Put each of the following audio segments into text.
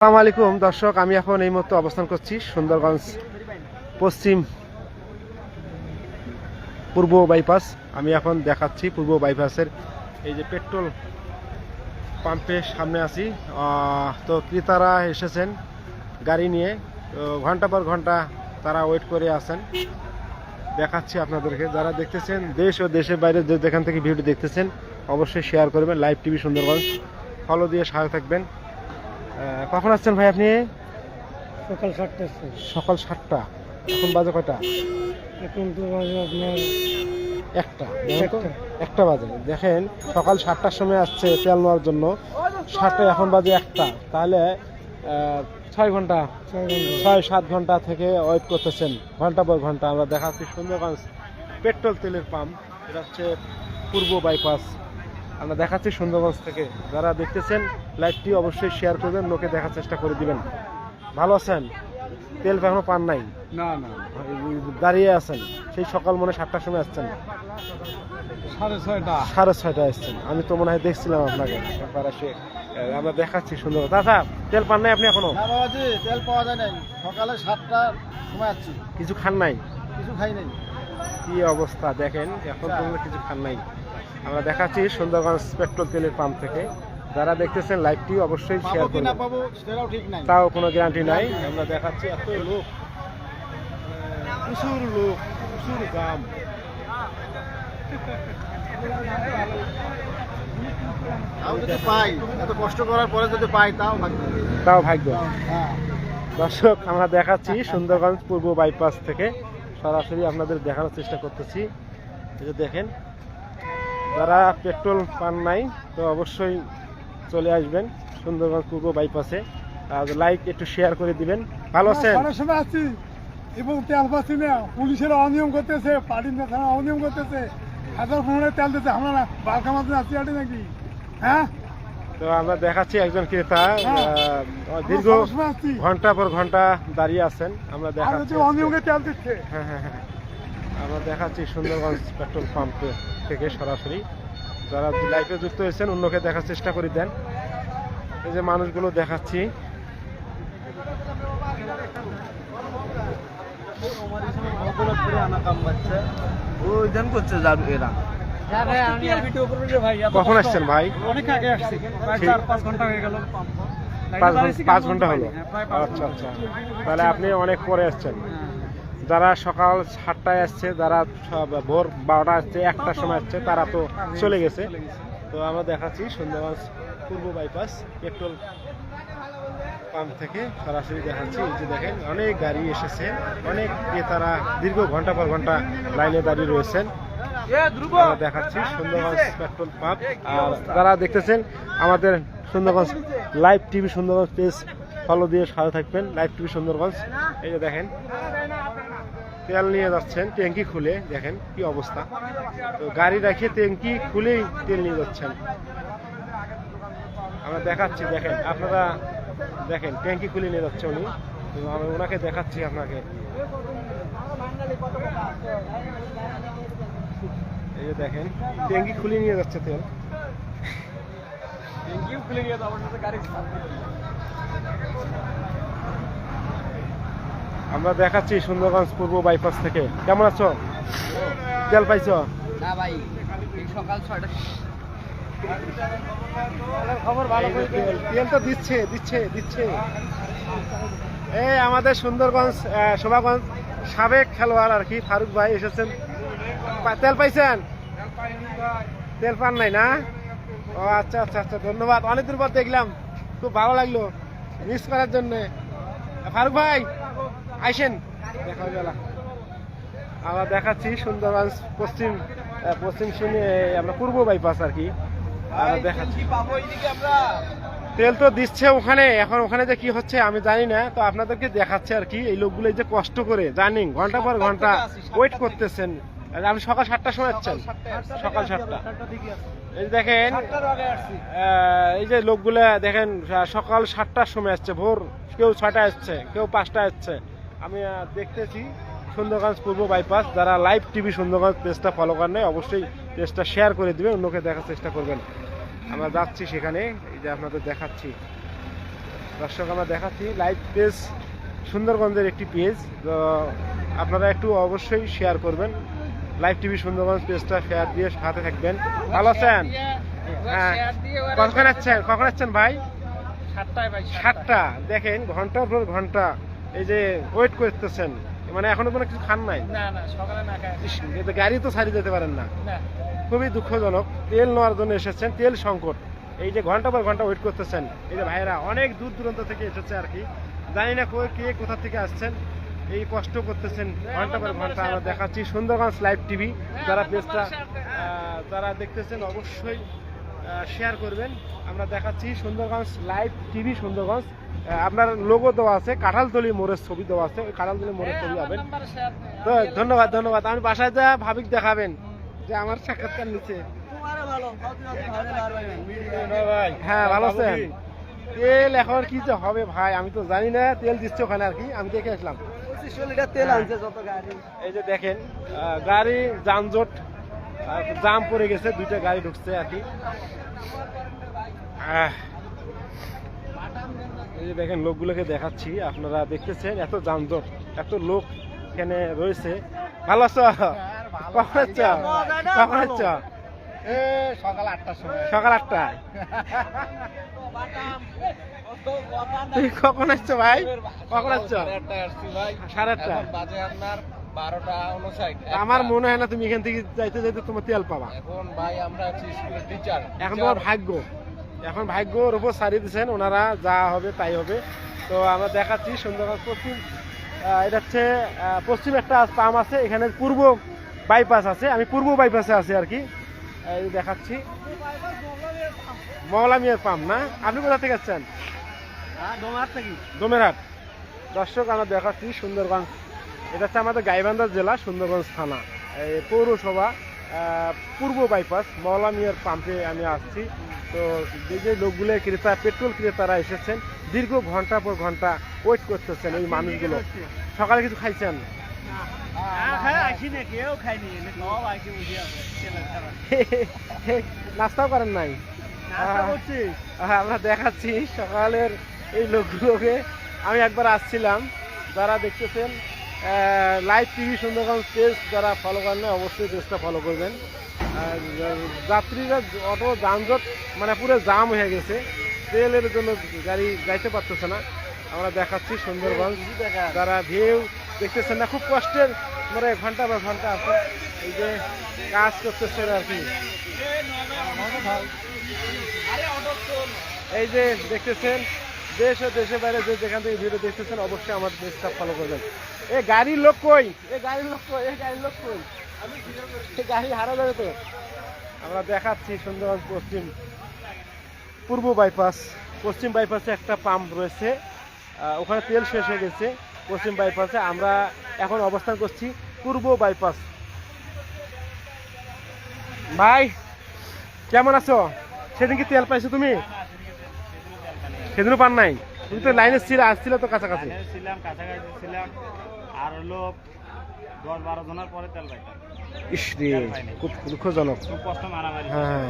আসসালামু আলাইকুম দর্শক, আমি এখন এই মুহূর্তে অবস্থান করছি সুন্দরগঞ্জ পশ্চিম পূর্ব বাইপাস। আমি এখন দেখাচ্ছি পূর্ব বাইপাসের এই যে পেট্রোল পাম্পের সামনে আছি। তো ক্রেতারা এসেছেন গাড়ি নিয়ে, তো ঘন্টা পর ঘন্টা তারা ওয়েট করে আছেন। দেখাচ্ছি আপনাদেরকে, যারা দেখতেছেন দেশ ও দেশের বাইরে যেখান থেকে ভিডিও দেখতেছেন অবশ্যই শেয়ার করবেন। লাইভ টিভি সুন্দরগঞ্জ ফলো দিয়ে সাথে থাকবেন। কখন আসছেন ভাই আপনি? সকাল 7টা। সকাল 7টা। এখন বাজে কয়টা? এখন তো বাজে আপনার একটা বাজে। দেখেন সকাল 7টার সময় আসছে তেল নেওয়ার জন্য, 7টা এখন বাজে 1টা, তাহলে 6-7 ঘন্টা থেকে ওয়েট করতেছেন, ঘন্টা পর ঘন্টা। আমরা দেখাচ্ছি সুন্দরগঞ্জ পেট্রোল তেলের পাম্প, এটা হচ্ছে পূর্ব বাইপাস। আমরা দেখাচ্ছি সুন্দরগঞ্জ থেকে। যারা দেখতেছেন লাইভটি অবশ্যই শেয়ার করবেন, লোকে দেখার চেষ্টা করে দিবেন। ভালো আছেন? তেল এখনো পান নাই? না, দাঁড়িয়ে আছেন সেই সকাল মনে 7টার সময় আসছেন? 6:30 আসছেন। আমি তো মনে হয় দেখছিলাম আপনাকে একবার এসে। আমরা দেখাচ্ছি সুন্দরগঞ্জ। দাদা তেল পান নাই আপনি এখনো? না বাবাজি, তেল পাওয়া যায় নাই। সকালে 7টার সময় আসছি, কিছু খান নাই? কিছু খাই নাই। কি অবস্থা দেখেন, এখন পর্যন্ত কিছু খান নাই। আমরা দেখাচ্ছি সুন্দরগঞ্জ পেট্রোল তেলের পাম্প থেকে। যারা দেখতেছেন লাইভটি অবশ্যই শেয়ার করবেন। পাবো সেটাও ঠিক নাই, তাও কোনো গ্যারান্টি নাই। আমরা দেখাচ্ছি এত লোক, প্রচুর লোক, প্রচুর দাম। তাও যদি পাই, এত কষ্ট করার পরে যদি পাই তাও ভাগ্য। হ্যাঁ। দর্শক আমরা দেখাচ্ছি সুন্দরগঞ্জ পূর্ব বাইপাস থেকে সরাসরি আপনাদের দেখানোর চেষ্টা করতেছি। এই যে দেখেন, যারা পেট্রোল পান নাই তো অবশ্যই চলে আসবেন সুন্দরগঞ্জ পূর্ব বাইপাসে। আর লাইক একটু শেয়ার করে দিবেন। ভালো আছেন? সময় আসছি এবং তেল পাচ্ছি না, পুলিশের অনিয়ম করতেছে, পার্টির নেতারা অনিয়ম করতেছে, 1000 তেল দিতে আমরা না বালকা মাঝে আসছি আটি নাকি? হ্যাঁ, তো আমরা দেখাচ্ছি একজন ক্রেতা দীর্ঘ ঘন্টা পর ঘন্টা দাঁড়িয়ে আছেন। আমরা দেখাচ্ছি অনিয়মে তেল দিচ্ছে। হ্যাঁ, আমরা দেখাচ্ছি সুন্দরগঞ্জ পেট্রোল পাম্প থেকে সরাসরি। যারা লাইভে যুক্ত হয়েছেন অন্যকে দেখার চেষ্টা করে দেন। এই যে মানুষগুলো দেখাচ্ছি। কখন আসছেন ভাই? অনেক আগে আসছি, প্রায় 4-5 ঘন্টা হয়ে গেল। 5 ঘন্টা হলো। আচ্ছা, তাহলে আপনি অনেক পরে আসছেন। যারা সকাল 7টায় আসছে, যারা ভোর 12টা আসছে, 1টার সময় আসছে, তারা তো চলে গেছে। তো আমরা দেখাচ্ছি সুন্দরগঞ্জ পূর্ব বাইপাস পেট্রোল পাম্প থেকে সরাসরি দেখাচ্ছি। এই যে দেখেন অনেক গাড়ি এসেছে, অনেক ক্রেতারা দীর্ঘ ঘন্টা পর ঘন্টা লাইনে দাঁড়িয়ে রয়েছেন। আমরা দেখাচ্ছি সুন্দরগঞ্জ পেট্রোল পাম্প। আর যারা দেখতেছেন আমাদের Sundarganj live TV Sundarganj page follow দিয়ে সাথে থাকবেন। Live TV Sundarganj. এই যে দেখেন তেল নিয়ে যাচ্ছেন ট্যাঙ্কি খুলে, দেখেন কি অবস্থা। তো গাড়ি রাখিয়ে ট্যাঙ্কি খুলেই তেল নিয়ে যাচ্ছেন। আমরা দেখাচ্ছি, দেখেন আপনারা দেখেন ট্যাঙ্কি খুলে নিয়ে যাচ্ছে উনি। তো আমি ওনাকে দেখাচ্ছি আপনাকে। এই যে দেখেন ট্যাঙ্কি খুলে নিয়ে যাচ্ছে তেল। আমরা দেখাচ্ছি সুন্দরগঞ্জ পূর্ব বাইপাস থেকে। কেমন আছো? তেল পাইছো? না ভাই, সকাল 6টা। খবর ভালো করে তেল তো দিচ্ছে। এই আমাদের সুন্দরগঞ্জ শোভাগঞ্জ সাবেক খেলোয়াড় আর কি ফারুক ভাই এসেছেন। তেল পাইছেন? তেল পান নাই না? ও আচ্ছা, ধন্যবাদ। অনেক দূর পর দেখলাম, খুব ভালো লাগলো মিস করার জন্য। ফারুক ভাই আইসেন, দেখা গেল। আমরা দেখাচ্ছি সুন্দরগঞ্জ পশ্চিম সিনে আমরা পূর্ব বাইপাস আর কি। আমরা দেখাচ্ছি তেল তো দিচ্ছে ওখানে। এখন ওখানে যে কি হচ্ছে আমি জানি না, তো আপনাদেরকে দেখাচ্ছে আর কি। এই লোকগুলো যে কষ্ট করে জানি ঘন্টা পর ঘন্টা ওয়েট করতেছেন। আপনি সকাল 7টার সময় আসছেন? সকাল 7টা। এই যে দেখেন এই যে লোকগুলো দেখেন সকাল 7টার সময় আসছে, ভোর কেউ 6টায় আসছে, কেউ 5টায় আসছে। আমি দেখতেছি সুন্দরগঞ্জ পূর্ব বাইপাস। যারা লাইভ টিভি সুন্দরগঞ্জ পেজটা ফলো করেন নাই অবশ্যই পেজটা শেয়ার করে দিবেন, অন্যকে দেখার চেষ্টা করবেন। আমরা যাচ্ছি সেখানে, এই যে আপনাদের দেখাচ্ছি। দর্শক আমরা দেখাচ্ছি লাইভ পেজ, সুন্দরগঞ্জের একটি পেজ। তো আপনারা একটু অবশ্যই শেয়ার করবেন, লাইভ টিভি সুন্দরগঞ্জ পেজটা শেয়ার দিয়ে সাথে থাকবেন। ভালো আছেন? হ্যাঁ। কখন আসছেন ভাই? 7টা। দেখেন ঘন্টার পর ঘন্টা এই যে ওয়েট করতেছেন, মানে এখনো কোনো কিছু খান নাই? ইস, কিন্তু গাড়ি তো ছাড়িয়ে যেতে পারেন না, খুবই দুঃখজনক। তেল নেওয়ার জন্য এসেছেন, তেল সংকট, এই যে ঘন্টা পর ঘন্টা ওয়েট করতেছেন। এই যে ভাইয়েরা অনেক দূর দূরান্ত থেকে এসেছে আর কি, জানি না কে কোথা থেকে আসছেন, এই কষ্ট করতেছেন ঘন্টা পর ঘন্টা। আমরা দেখাচ্ছি সুন্দরগঞ্জ লাইভ টিভি, যারা পেজটা যারা দেখতেছেন অবশ্যই শেয়ার করবেন। আমরা দেখাচ্ছি সুন্দরগঞ্জ লাইভ টিভি সুন্দরগঞ্জ। আপনার লোগো দেওয়া আছে, কাঁঠালতলি মোড়ের ছবি দেওয়া আছে, ওই কাঁঠালতলি মোড়ের ছবি পাবেন। তো ধন্যবাদ ধন্যবাদ। আমি বাসায় যা ভাবিক দেখাবেন যে আমার সাক্ষাৎকার নিচে। হ্যাঁ, ভালো আছেন? তেল এখন কি যে হবে ভাই আমি তো জানি না, তেল দিচ্ছে ওখানে আর কি, আমি দেখে আসলাম। এই যে দেখেন গাড়ি যানজট, জাম পড়ে গেছে, 2টা গাড়ি ঢুকছে আর কি। এই যে দেখেন লোকগুলোকে দেখাচ্ছি, আপনারা দেখতেছেন এত যানজট, এত লোক এখানে রয়েছে। ভালো আছো? কখন আছো? কখন আছো? সকাল 8টার সময়। সকাল 8টায়? তুই কখন আসছো ভাই? কখন আসছো? 8:30। আমার মনে হয় না তুমি এখান থেকে যাইতে যাইতে তোমার তেল পাবা। এখন ভাই আমরা স্কুলের টিচার, এখন তোমার ভাগ্য, এখন ভাগ্যর উপর ছাড়িয়ে দিচ্ছেন ওনারা, যা হবে তাই হবে। তো আমরা দেখাচ্ছি সুন্দরগঞ্জ পশ্চিম, এটা হচ্ছে পশ্চিম একটা পাম্প আছে, এখানে পূর্ব বাইপাস আছে, আমি পূর্ব বাইপাসে আছি আর কি। এই দেখাচ্ছি মওলা মিয়ার পাম্প না? আপনি কোথা থেকে আসছেন? ডোমেরহাট। দর্শক আমরা দেখাচ্ছি সুন্দরগঞ্জ, এটা হচ্ছে আমাদের গাইবান্ধা জেলা, সুন্দরগঞ্জ থানা, এই পৌরসভা, পূর্ব বাইপাস মওলা মিয়ার পাম্পে আমি আসছি। তো যে লোকগুলো ক্রেতা, পেট্রোল ক্রেতারা এসেছেন, দীর্ঘ ঘন্টা পর ঘন্টা ওয়েট করতেছেন এই মানুষগুলো। সকালে কিছু খাইছেন? নাস্তাও করেন নাই? আমরা দেখাচ্ছি সকালের এই লোকগুলোকে। আমি একবার আসছিলাম, যারা দেখতেছেন লাইভ টিভি সুন্দরগঞ্জ পেজ যারা ফলো করেন না অবশ্যই পেজটা ফলো করবেন। যাত্রীরা অটো যানজট, মানে পুরো জাম হয়ে গেছে, তেলের জন্য গাড়ি যাইতে পারতেছে না। আমরা দেখাচ্ছি সুন্দরগঞ্জ, যারা ভিউ দেখতেছেন না, খুব কষ্টের মানে ঘন্টা বা ঘন্টা আছে এই যে কাজ করতেছে আর কি। এই যে দেখতেছেন দেশ ও দেশের বাইরে যে যেখান থেকে ভিডিও দেখতেছেন অবশ্যই আমার পেজটা ফলো করবেন। এ গাড়ির লোক কই? গাড়ি হারা যাবে তো। আমরা দেখাচ্ছি সুন্দরগঞ্জ পশ্চিম পূর্ব বাইপাস, পশ্চিম বাইপাসে একটা পাম্প রয়েছে, ওখানে তেল শেষ হয়ে গেছে পশ্চিম বাইপাসে। আমরা এখন অবস্থান করছি পূর্ব বাইপাস। ভাই কেমন আছো? সেদিন কি তেল পাইছো তুমি? সেদিনও পান নাই? তুমি তো লাইনে আসছিল তো কাছাকাছি। আর হলো 10-12 জনের পরে তেল পাইতাম। ইস রে, খুব দুঃখজনক। খুব কষ্ট মারামারি। হ্যাঁ,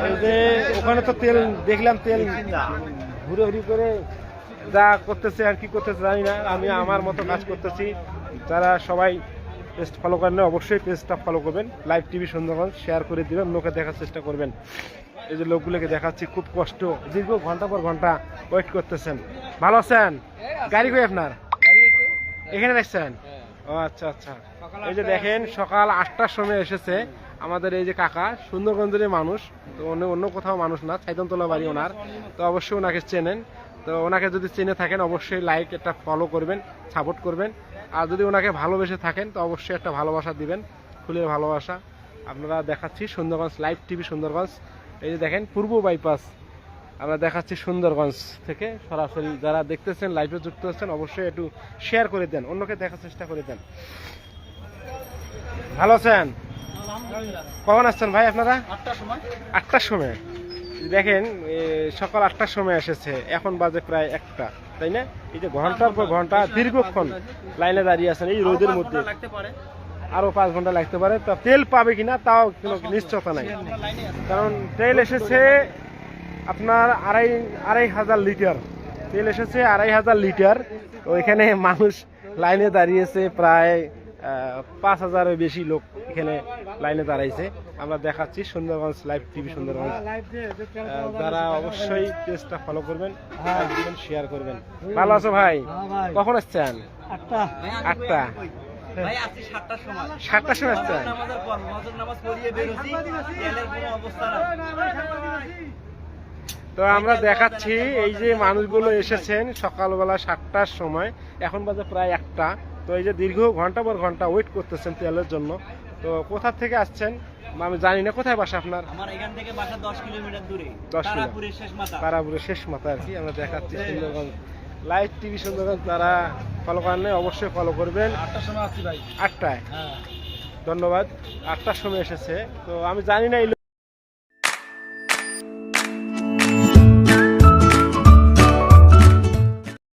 এই যে ওখানে তো তেল দেখলাম, তেল ঘুরে ঘুরে করে যা করতেছে আর কি করতেছে জানি না, আমি আমার মতো কাজ করতেছি। যারা সবাই পেজ ফলো করেন না অবশ্যই পেজটা ফলো করবেন, লাইভ টিভি সুন্দরগঞ্জ শেয়ার করে দিবেন, লোকে দেখার চেষ্টা করবেন। এই যে লোকগুলোকে দেখাচ্ছি, খুব কষ্ট, দীর্ঘ ঘন্টা পর ঘন্টা ওয়েট করতেছেন। ভালো আছেন? গাড়ি কই আপনার? এখানে রাখছেন? ও আচ্ছা আচ্ছা। এই যে দেখেন সকাল 8টার সময় এসেছে আমাদের এই যে কাকা, সুন্দরগঞ্জের মানুষ, তো অন্য কোথাও মানুষ না, ছাইদনতলা বাড়ি ওনার। তো অবশ্যই ওনাকে চেনেন, তো ওনাকে যদি চিনে থাকেন অবশ্যই লাইক একটা ফলো করবেন, সাপোর্ট করবেন। আর যদি ওনাকে ভালোবেসে থাকেন তো অবশ্যই একটা ভালোবাসা দিবেন, ফুলের ভালোবাসা। আপনারা দেখাচ্ছি সুন্দরগঞ্জ লাইভ টিভি সুন্দরগঞ্জ। এই যে দেখেন পূর্ব বাইপাস আমরা দেখাচ্ছি সুন্দরগঞ্জ থেকে সরাসরি। যারা দেখতেছেন লাইভে যুক্ত হচ্ছেন অবশ্যই একটু শেয়ার করে দেন, অন্যকে দেখার চেষ্টা করে দেন। ভালো আছেন? কখন আসছেন ভাই আপনারা? 8টার সময়। দেখেন সকাল 8টার সময় এসেছে, এখন বাজে প্রায় 1টা, তাই না? এই যে ঘন্টার পর ঘন্টা দীর্ঘক্ষণ লাইনে দাঁড়িয়ে আছেন এই রোদের মধ্যে, আরো 5 ঘন্টা লাগতে পারে। তা তেল পাবে কিনা তাও কোনো নিশ্চয়তা নাই, কারণ তেল এসেছে আপনার আড়াই হাজার লিটার তেল এসেছে, 2500 লিটার। ওইখানে মানুষ লাইনে দাঁড়িয়েছে, প্রায় 5000-এর বেশি লোক এখানে লাইনে দাঁড়াইছে। আমরা দেখাচ্ছি সুন্দরগঞ্জ লাইভ টিভি সুন্দরগঞ্জ। যারা অবশ্যই পেজটা ফলো করবেন, লাইক দিবেন, শেয়ার করবেন। ভালো আছো ভাই? কখন আসছেন? 8টা। ভাই আজকে 7টার সময় 7টার সময় আসছেন? নামাজের পর ফজর নামাজ পড়িয়ে বেরোছি, তেলের কোনো অবস্থা নাই। তো আমরা দেখাচ্ছি এই যে মানুষগুলো এসেছেন সকালবেলা 7টার সময়, এখন বাজে প্রায় 1টা। তো এই যে দীর্ঘ ঘন্টা পর ঘন্টা ওয়েট করতেছেন তেলের জন্য। তো কোথা থেকে আসছেন আমি জানি না, কোথায় বাসা আপনার? আমার এখান থেকে বাসা 10 কিলোমিটার দূরে, 10 কিলোমিটার। তারাপুরের শেষ মাথা। তারাপুরের শেষ মাথা আর কি। আমরা দেখাচ্ছি সুন্দরগঞ্জ লাইভ টিভি সুন্দরগঞ্জ। যারা ফলো করেন নাই অবশ্যই ফলো করবেন। 8টার সময় আসছি ভাই। 8টায়? হ্যাঁ। ধন্যবাদ। 8টার সময় এসেছে। তো আমি জানি না এই